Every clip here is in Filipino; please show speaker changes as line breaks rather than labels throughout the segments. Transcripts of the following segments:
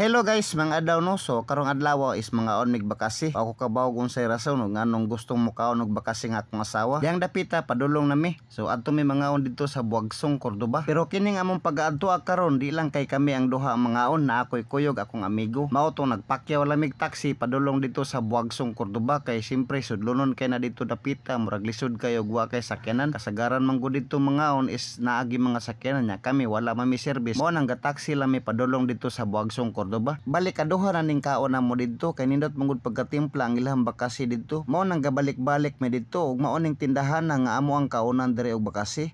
Hello guys, mga adlaw no. So karong adlaw is mga on mig bakasi. Ako kabaw kung say rason nga nung gustong mo kaon og bakasi nga akong asawa. Yang dapita padulong nami. So adto mi mga on dito sa Buagsong, Cordoba. Pero kining among pag-adto karon di lang kay kami ang duha ang mga on na ako'y kuyog akong amigo. Mao tong nagpakyaw lamig taxi padulong dito sa Buagsong, Cordoba kay simpre sudlonon kay na dito dapita murag lisod kayo wa kay sakyanan. Kasagaran man gud dito mga on is naagi mga sakyanan nya kami wala mami service. Mao nang ga-taxi lami padulong dito sa Buagsong, Cordoba. Balik aduha na ning kaon mo dito kay nindot mangud pagkatimpla ang ilahang bakasi dito. Mao nang gabalik-balik mi dito ug mao ning tindahan nga amo ang kaonan diri og bakasi.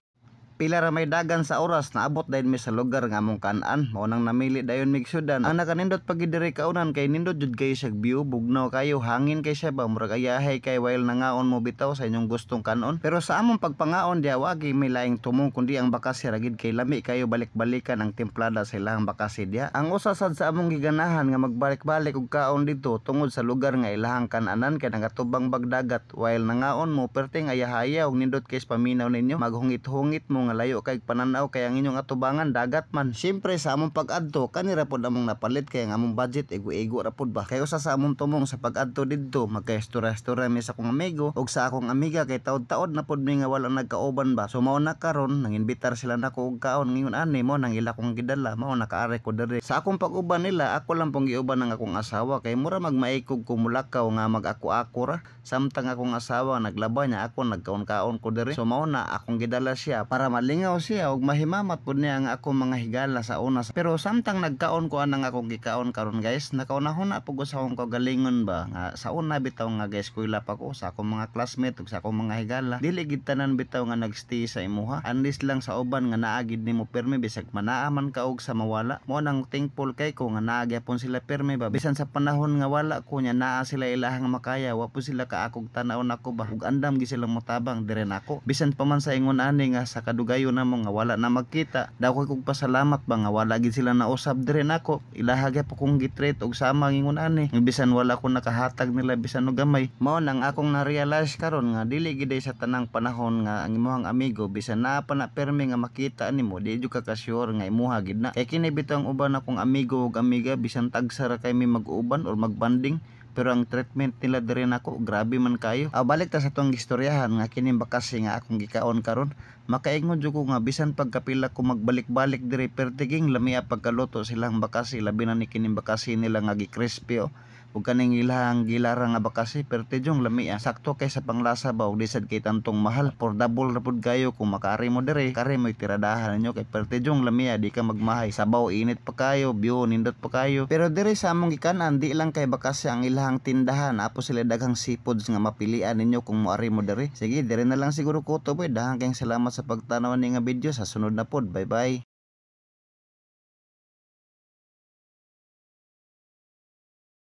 Pila ra may dagan sa oras naabot dayon mi sa lugar nga among kan-an. Mao nang namili dayon mig sudan. Ang nakanindot pag diri kaunan kay nindot jud kayo sa view, bugnaw kayo, hangin kay siya ba murag ayahay kay while nangaon mo bitaw sa inyong gustong kanon. Pero sa among pagpangaon diha wagi may laing tumong kundi ang bakasi ragid kay lami kayo balik-balikan ang templada sa ilahang bakasi diha. Ang usa sad sa among giganahan nga magbalik-balik og kaon dito tungod sa lugar nga ilahang kan-anan kay nagatubang bagdagat while nangaon mo perting ayahayaw nindot kay paminaw ninyo maghungit-hungit mo nga layo kay pananaw kay ang inyong atubangan dagat man. Siyempre sa among pag-adto kanira pod among napalit kay ang among budget igo-igo ra pod ba. Kay usa sa among tumong sa pag-adto didto magka-istorya-istorya mi sa akong amigo ug sa akong amiga kay taod-taod na pod mi nga wala nagkaoban ba. So mao na karon nanginbitar sila nako og kaon ngingon ani mo nang ila kong gidala mao nakaare ko diri. Sa akong pag-uban nila ako lang pong giuban ng akong asawa kay mura magmaikog kumulakaw nga mag-ako-ako ra samtang akong asawa naglaba niya ako nagkaon-kaon ko diri. So mao na akong gidala siya para malingaw siya og mahimamat pud niya ang ako mga higala sa una. Pero samtang nagkaon ko anang akong gikaon karon guys, nakaunahon na pug sa akong kagalingon ba nga sa una bitaw nga guys eskwela pa ko sa akong mga classmate ug sa akong mga higala. Dili gid tanan bitaw nga nagstay sa imuha. Unless lang sa uban nga naagid nimo permi bisag manaa man ka og sa mawala. Mo nang thankful kay ko nga naa gyapon sila permi ba bisan sa panahon nga wala ko nya naa sila ilahang makaya wa po sila kaakog tan-aw nako ba ug andam gi silang motabang dire nako. Bisan pa man sa ingon ani nga sa kadugayon na mo nga wala na magkita daw ko kog pasalamat ba nga wala gid sila nausab dire nako ilahagya po kong gitreat og sama ngingon ani bisan wala ko nakahatag nila bisan og gamay. Mao nang akong na-realize karon nga dili gid sa tanang panahon nga ang imong amigo bisan naa pa na permi nga makita nimo di jud ka ka-sure nga imuha gid na. Kay kini bitaw ang uban akong amigo ug amiga bisan tagsa ra kay mi mag-uban or magbanding pero ang treatment nila diri nako grabe man kayo. Balik ta sa tong istoryahan nga kining bakasi nga akong gikaon karon. Makaingon jud ko nga bisan pagkapila ko magbalik-balik diri pertiging lamia pagkaluto silang bakasi labi na ni kining bakasi nila nga gi-crispy ug kaning ilahang gilara nga bakasi pertigyong lamia sakto kay sa panglasa ba ug disad kay tantong mahal affordable ra pud kayo kung makaari mo diri kare mo tiradahan ninyo kay pertigyong lamia di ka magmahay sabaw init pa kayo view nindot pa kayo. Pero diri sa among gikanan di lang kay bakasi ang ilahang tindahan apo sila daghang seafoods nga mapilian ninyo kung moari mo diri. Sige diri na lang siguro ko to boy daghang kayong salamat sa pagtanaw ni nga video sa sunod na pod. Bye bye.